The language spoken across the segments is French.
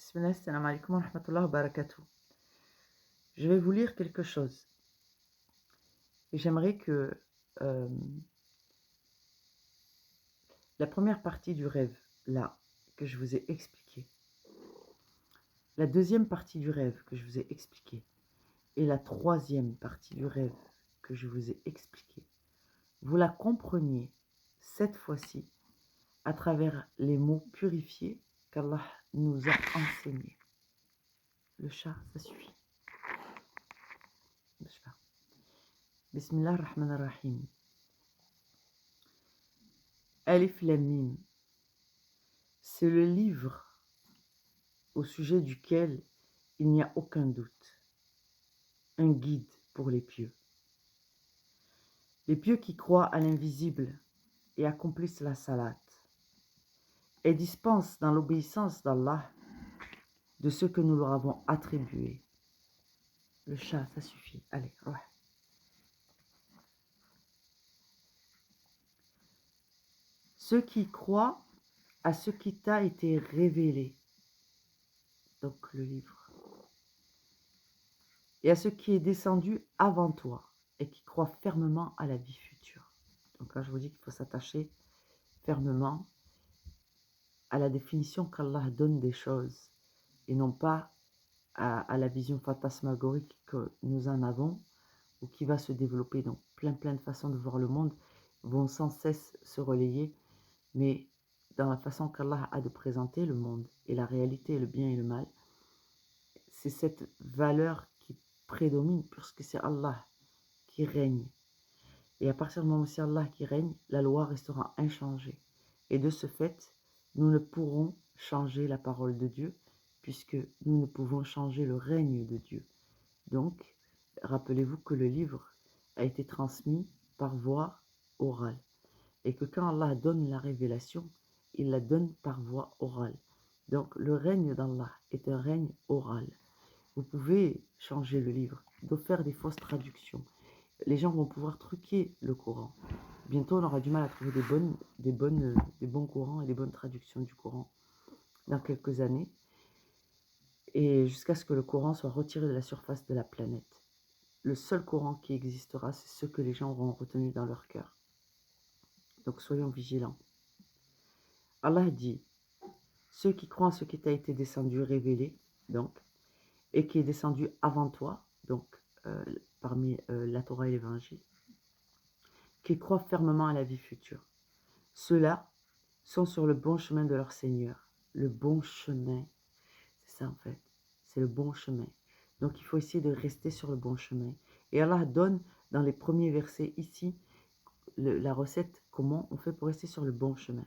Bismillah, salam alaikum wa rahmatullah wa barakatuh. Je vais vous lire quelque chose. Et j'aimerais que euh, la première partie du rêve, là, que je vous ai expliqué, la deuxième partie du rêve que je vous ai expliqué, et la troisième partie du rêve que je vous ai expliqué, vous la compreniez cette fois-ci à travers les mots purifiés qu'Allah nous a enseignés. Le chat, ça suffit. Bismillah ar-Rahman ar-Rahim. Alif Lam Mim. C'est le livre au sujet duquel il n'y a aucun doute, un guide pour les pieux. Les pieux qui croient à l'invisible et accomplissent la salate, et dispensent dans l'obéissance d'Allah de ce que nous leur avons attribué. Le chat, ça suffit. Allez, ouais. Ceux qui croient à ce qui t'a été révélé, donc le livre, et à ce qui est descendu avant toi, et qui croient fermement à la vie future. Donc là, je vous dis qu'il faut s'attacher fermement à la définition qu'Allah donne des choses, et non pas à la vision fantasmagorique que nous en avons, ou qui va se développer. Donc plein de façons de voir le monde vont sans cesse se relayer, mais dans la façon qu'Allah a de présenter le monde, et la réalité, le bien et le mal, c'est cette valeur qui prédomine, puisque c'est Allah qui règne. Et à partir du moment où c'est Allah qui règne, la loi restera inchangée. Et de ce fait, nous ne pourrons changer la parole de Dieu, puisque nous ne pouvons changer le règne de Dieu. Donc, rappelez-vous que le livre a été transmis par voie orale. Et que quand Allah donne la révélation, il la donne par voie orale. Donc, le règne d'Allah est un règne oral. Vous pouvez changer le livre, de faire des fausses traductions. Les gens vont pouvoir truquer le Coran. Bientôt, on aura du mal à trouver des bons Corans et des bonnes traductions du Coran dans quelques années. Et jusqu'à ce que le Coran soit retiré de la surface de la planète. Le seul Coran qui existera, c'est ce que les gens auront retenu dans leur cœur. Donc, soyons vigilants. Allah dit, ceux qui croient en ce qui t'a été descendu, révélé, donc, et qui est descendu avant toi, donc, parmi la Torah et l'Évangile, qui croient fermement à la vie future. Ceux-là sont sur le bon chemin de leur Seigneur. Le bon chemin, c'est ça en fait, c'est le bon chemin. Donc il faut essayer de rester sur le bon chemin. Et Allah donne dans les premiers versets ici la recette, comment on fait pour rester sur le bon chemin.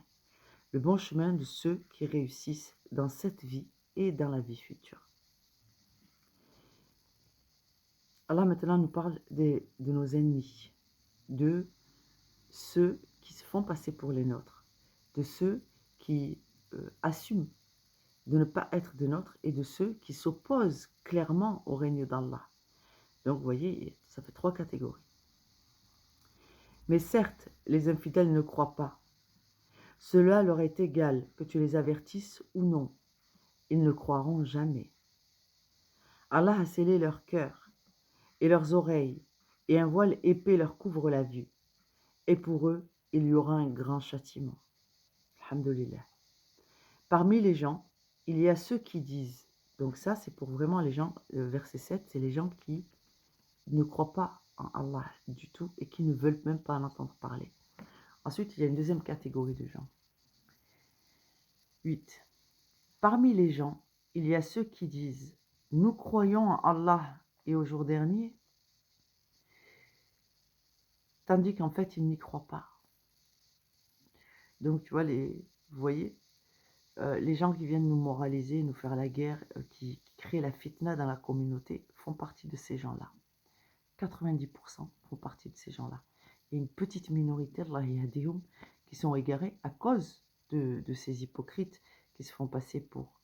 Le bon chemin de ceux qui réussissent dans cette vie et dans la vie future. Allah maintenant nous parle de nos ennemis, de ceux qui se font passer pour les nôtres, de ceux qui assument de ne pas être des nôtres et de ceux qui s'opposent clairement au règne d'Allah. Donc vous voyez, ça fait 3 catégories. Mais certes, les infidèles ne croient pas. Cela leur est égal que tu les avertisses ou non. Ils ne croiront jamais. Allah a scellé leur cœur et leurs oreilles, et un voile épais leur couvre la vue. Et pour eux, il y aura un grand châtiment. Alhamdulillah. Parmi les gens, il y a ceux qui disent, donc ça c'est pour vraiment les gens, le verset 7, c'est les gens qui ne croient pas en Allah du tout et qui ne veulent même pas en entendre parler. Ensuite, il y a une deuxième catégorie de gens. 8. Parmi les gens, il y a ceux qui disent, nous croyons en Allah et au jour dernier, tandis qu'en fait, ils n'y croient pas. Donc, tu vois, vous voyez, les gens qui viennent nous moraliser, nous faire la guerre, qui créent la fitna dans la communauté, font partie de ces gens-là. 90% font partie de ces gens-là. Il y a une petite minorité, Allah yahdihoum, qui sont égarés à cause de ces hypocrites qui se font passer pour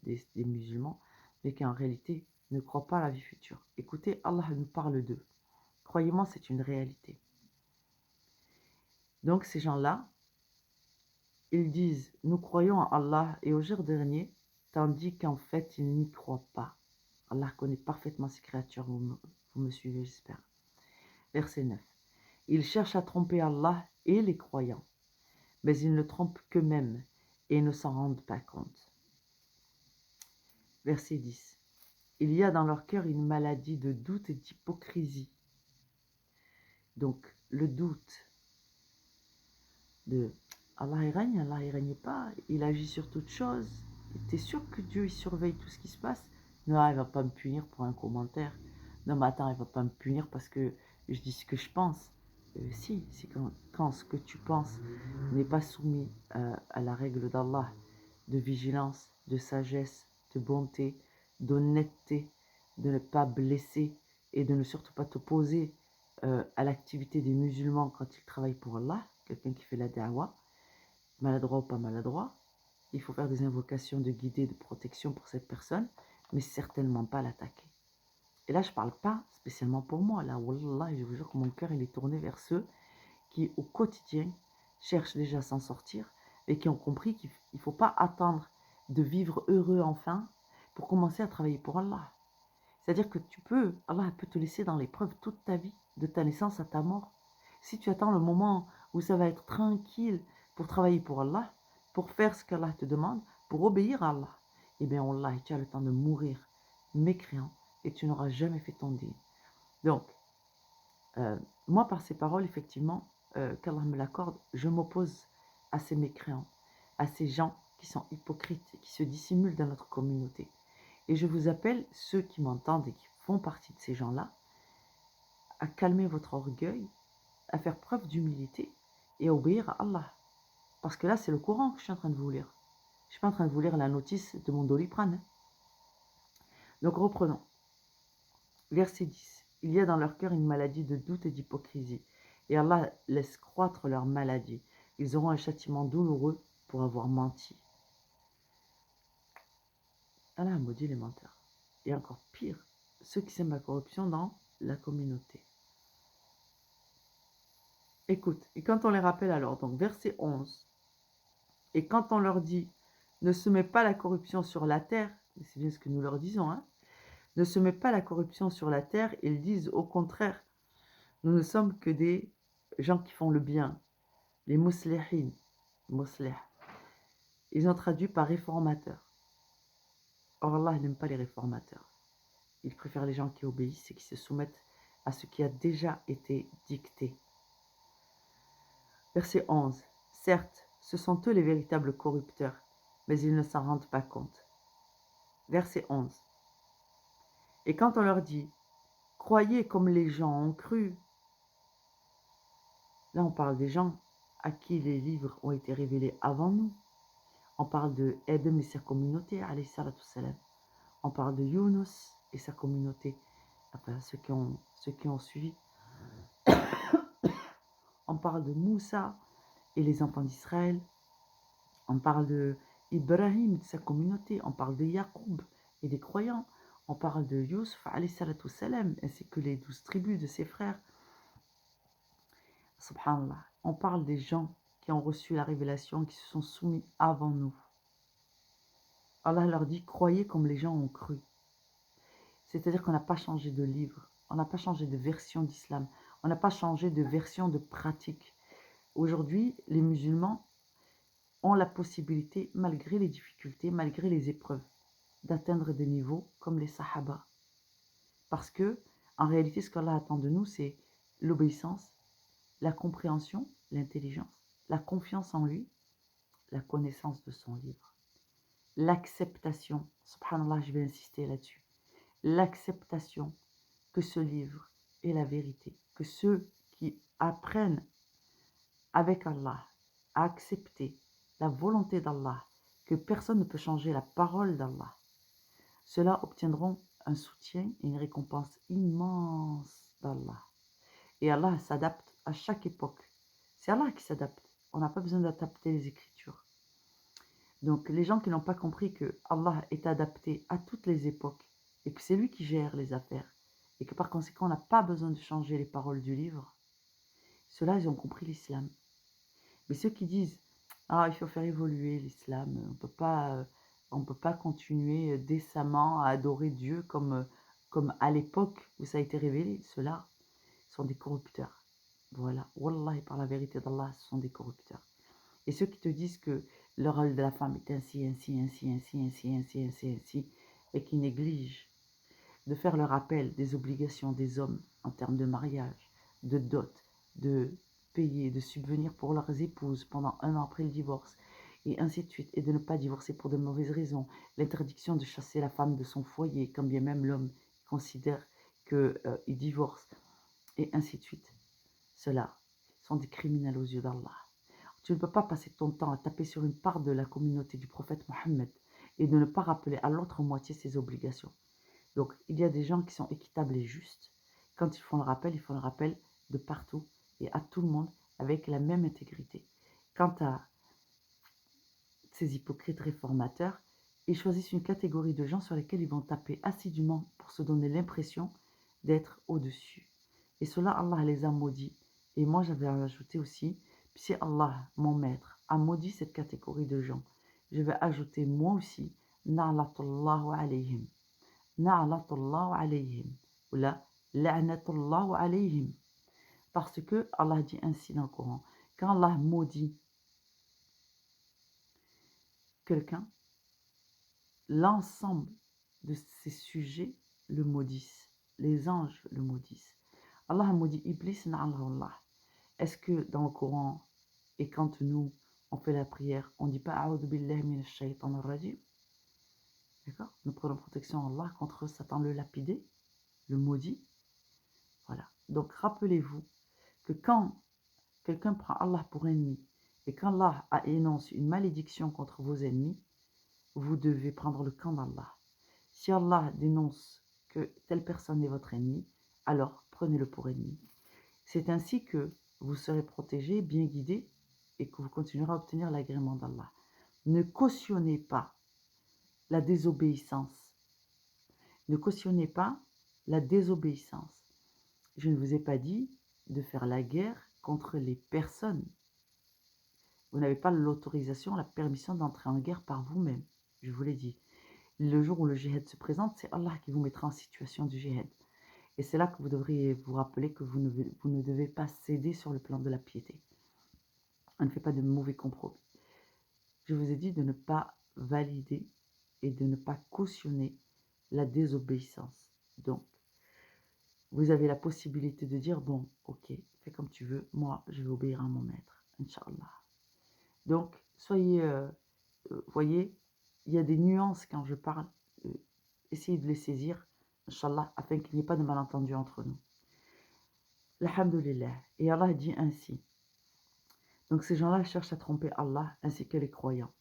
des musulmans, mais qui en réalité ne croient pas à la vie future. Écoutez, Allah nous parle d'eux. Croyez-moi, c'est une réalité. Donc ces gens-là, ils disent, nous croyons en Allah et au jour dernier, tandis qu'en fait, ils n'y croient pas. Allah connaît parfaitement ses créatures, vous me suivez, j'espère. Verset 9. Ils cherchent à tromper Allah et les croyants, mais ils ne trompent qu'eux-mêmes et ne s'en rendent pas compte. Verset 10. Il y a dans leur cœur une maladie de doute et d'hypocrisie. Donc, le doute de Allah il règne pas, il agit sur toute chose. T'es sûr que Dieu il surveille tout ce qui se passe? Non, il va pas me punir pour un commentaire. Non, mais attends, il va pas me punir parce que je dis ce que je pense. Si, c'est quand ce que tu penses n'est pas soumis à la règle d'Allah, de vigilance, de sagesse, de bonté, d'honnêteté, de ne pas blesser et de ne surtout pas t'opposer à l'activité des musulmans quand ils travaillent pour Allah, quelqu'un qui fait la da'wah, maladroit ou pas maladroit, il faut faire des invocations de guidée, de protection pour cette personne, mais certainement pas l'attaquer. Et là, je ne parle pas spécialement pour moi. Là, wallah, je vous jure que mon cœur il est tourné vers ceux qui, au quotidien, cherchent déjà à s'en sortir et qui ont compris qu'il ne faut pas attendre de vivre heureux enfin pour commencer à travailler pour Allah. C'est-à-dire que Allah peut te laisser dans l'épreuve toute ta vie, de ta naissance à ta mort. Si tu attends le moment où ça va être tranquille pour travailler pour Allah, pour faire ce qu'Allah te demande, pour obéir à Allah, eh bien, Allah, tu as le temps de mourir mécréant et tu n'auras jamais fait ton dîn. Donc, moi, par ces paroles, effectivement, qu'Allah me l'accorde, je m'oppose à ces mécréants, à ces gens qui sont hypocrites et qui se dissimulent dans notre communauté. Et je vous appelle, ceux qui m'entendent et qui font partie de ces gens-là, à calmer votre orgueil, à faire preuve d'humilité et à obéir à Allah. Parce que là, c'est le Coran que je suis en train de vous lire. Je ne suis pas en train de vous lire la notice de mon Doliprane. Donc reprenons. Verset 10. Il y a dans leur cœur une maladie de doute et d'hypocrisie. Et Allah laisse croître leur maladie. Ils auront un châtiment douloureux pour avoir menti. Allah a maudit les menteurs. Et encore pire, ceux qui sèment la corruption dans la communauté. Écoute, et quand on les rappelle alors, donc verset 11, et quand on leur dit, ne se met pas la corruption sur la terre, c'est bien ce que nous leur disons, hein, ne se met pas la corruption sur la terre, ils disent au contraire, nous ne sommes que des gens qui font le bien, les muslihin, muslih. Ils ont traduit par réformateurs. Or Allah n'aime pas les réformateurs. Il préfère les gens qui obéissent et qui se soumettent à ce qui a déjà été dicté. Verset 11. Certes, ce sont eux les véritables corrupteurs, mais ils ne s'en rendent pas compte. Verset 11. Et quand on leur dit, croyez comme les gens ont cru, là on parle des gens à qui les livres ont été révélés avant nous. On parle de Adam et sa communauté, alayhi salatu salam. On parle de Yunus et sa communauté, enfin ceux qui ont suivi. On parle de Moussa et les enfants d'Israël. On parle de Ibrahim et de sa communauté. On parle de Yaqub et des croyants. On parle de Yusuf alayhi salatu salam, ainsi que les 12 tribus de ses frères. Subhanallah. On parle des gens qui ont reçu la révélation, qui se sont soumis avant nous. Allah leur dit, croyez comme les gens ont cru. C'est-à-dire qu'on n'a pas changé de livre, on n'a pas changé de version d'islam, on n'a pas changé de version de pratique. Aujourd'hui, les musulmans ont la possibilité, malgré les difficultés, malgré les épreuves, d'atteindre des niveaux comme les sahaba. Parce que, en réalité, ce qu'Allah attend de nous, c'est l'obéissance, la compréhension, l'intelligence, la confiance en lui, la connaissance de son livre, l'acceptation. Subhanallah, je vais insister là-dessus. L'acceptation que ce livre est la vérité, que ceux qui apprennent avec Allah à accepter la volonté d'Allah, que personne ne peut changer la parole d'Allah, ceux-là obtiendront un soutien et une récompense immense d'Allah. Et Allah s'adapte à chaque époque. C'est Allah qui s'adapte. On n'a pas besoin d'adapter les Écritures. Donc les gens qui n'ont pas compris que Allah est adapté à toutes les époques et que c'est lui qui gère les affaires et que par conséquent on n'a pas besoin de changer les paroles du livre, ceux-là ils ont compris l'islam. Mais ceux qui disent ah il faut faire évoluer l'islam, on ne peut pas On ne peut pas continuer décemment à adorer Dieu comme à l'époque où ça a été révélé. Ceux-là sont des corrupteurs. Voilà. Wallahi, par la vérité d'Allah, ce sont des corrupteurs. Et ceux qui te disent que le rôle de la femme est ainsi, ainsi, ainsi, ainsi, ainsi, ainsi, ainsi, ainsi, et qui négligent de faire le rappel des obligations des hommes en termes de mariage, de dot, de payer, de subvenir pour leurs épouses pendant 1 an après le divorce, et ainsi de suite, et de ne pas divorcer pour de mauvaises raisons, l'interdiction de chasser la femme de son foyer, quand bien même l'homme considère qu'il divorce, et ainsi de suite. Ceux-là sont des criminels aux yeux d'Allah. Tu ne peux pas passer ton temps à taper sur une part de la communauté du prophète Mohammed et de ne pas rappeler à l'autre moitié ses obligations. Donc, il y a des gens qui sont équitables et justes. Quand ils font le rappel de partout et à tout le monde avec la même intégrité. Quant à ces hypocrites réformateurs, ils choisissent une catégorie de gens sur lesquels ils vont taper assidûment pour se donner l'impression d'être au-dessus. Et cela, Allah les a maudits. Et moi, j'avais ajouté aussi, si Allah, mon maître, a maudit cette catégorie de gens, je vais ajouter moi aussi, na'latullahu alayhim. Na'latullahu alayhim. Ou là, la'natullahu alayhim. Parce que Allah dit ainsi dans le Coran, quand Allah maudit quelqu'un, l'ensemble de ces sujets le maudissent. Les anges le maudissent. Allah a maudit Iblis, na'allah. Est-ce que dans le Coran, et quand nous, on fait la prière, on ne dit pas A'udhu billahi minash shaytanir rajim? D'accord? Nous prenons protection à Allah contre Satan le lapidé, le maudit. Voilà. Donc rappelez-vous que quand quelqu'un prend Allah pour ennemi et qu'Allah énonce une malédiction contre vos ennemis, vous devez prendre le camp d'Allah. Si Allah dénonce que telle personne est votre ennemi, alors prenez-le pour ennemi. C'est ainsi que vous serez protégé, bien guidé, et que vous continuerez à obtenir l'agrément d'Allah. Ne cautionnez pas la désobéissance. Ne cautionnez pas la désobéissance. Je ne vous ai pas dit de faire la guerre contre les personnes. Vous n'avez pas l'autorisation, la permission d'entrer en guerre par vous-même. Je vous l'ai dit. Le jour où le djihad se présente, c'est Allah qui vous mettra en situation du djihad. Et c'est là que vous devriez vous rappeler que vous ne devez pas céder sur le plan de la piété. On ne fait pas de mauvais compromis. Je vous ai dit de ne pas valider et de ne pas cautionner la désobéissance. Donc, vous avez la possibilité de dire, bon, ok, fais comme tu veux, moi, je vais obéir à mon maître, Inch'Allah. Donc, soyez, voyez, il y a des nuances quand je parle, essayez de les saisir, Inch'Allah, afin qu'il n'y ait pas de malentendu entre nous. Alhamdulillah. Et Allah dit ainsi. Donc ces gens-là cherchent à tromper Allah ainsi que les croyants.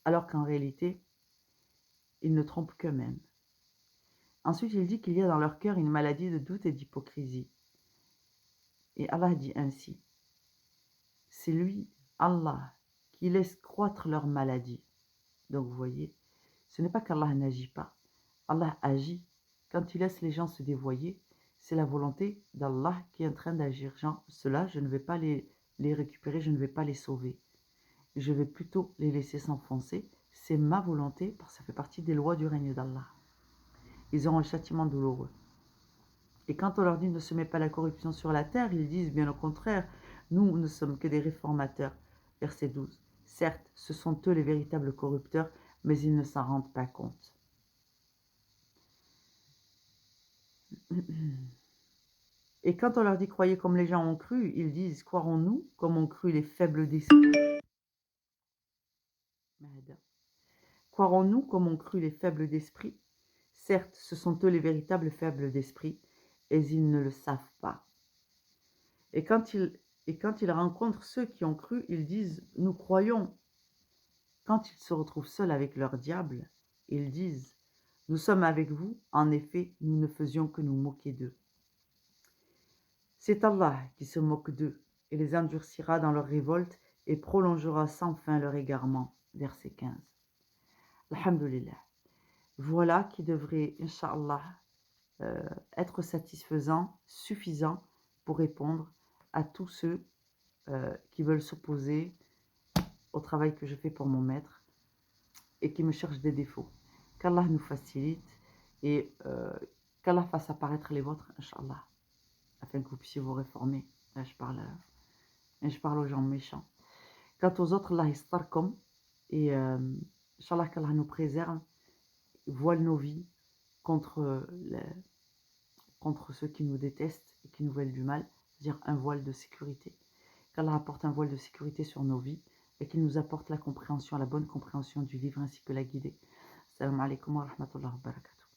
Alors qu'en réalité, ils ne trompent qu'eux-mêmes. Ensuite, il dit qu'il y a dans leur cœur une maladie de doute et d'hypocrisie. Et Allah dit ainsi. C'est lui, Allah, qui laisse croître leur maladie. Donc vous voyez, ce n'est pas qu'Allah n'agit pas. Allah agit. Quand il laisse les gens se dévoyer, c'est la volonté d'Allah qui est en train d'agir. Genre, ceux-là, je ne vais pas les récupérer, je ne vais pas les sauver. Je vais plutôt les laisser s'enfoncer. C'est ma volonté, parce que ça fait partie des lois du règne d'Allah. Ils auront le châtiment douloureux. Et quand on leur dit ne se met pas la corruption sur la terre, ils disent bien au contraire, nous ne sommes que des réformateurs. Verset 12. Certes, ce sont eux les véritables corrupteurs, mais ils ne s'en rendent pas compte. Et quand on leur dit croyez comme les gens ont cru, ils disent croirons-nous comme ont cru les faibles d'esprit. Croirons-nous comme ont cru les faibles d'esprit? Certes, ce sont eux les véritables faibles d'esprit, et ils ne le savent pas. Et quand ils rencontrent ceux qui ont cru, ils disent nous croyons. Quand ils se retrouvent seuls avec leur diable, ils disent nous sommes avec vous, en effet, nous ne faisions que nous moquer d'eux. C'est Allah qui se moque d'eux et les endurcira dans leur révolte et prolongera sans fin leur égarement. Verset 15. Alhamdulillah. Voilà qui devrait, Inch'Allah, être satisfaisant, suffisant pour répondre à tous ceux qui veulent s'opposer au travail que je fais pour mon maître. et qui me cherchent des défauts. Qu'Allah nous facilite et qu'Allah fasse apparaître les vôtres, Inch'Allah, afin que vous puissiez vous réformer. Là, je parle aux gens méchants. Quant aux autres, Allah istarkom, et Inch'Allah qu'Allah nous préserve, voile nos vies contre, contre ceux qui nous détestent et qui nous veulent du mal, c'est-à-dire un voile de sécurité. Qu'Allah apporte un voile de sécurité sur nos vies et qu'il nous apporte la compréhension, la bonne compréhension du livre ainsi que la guidée. Salam alaikum wa rahmatullahi wa barakatuh.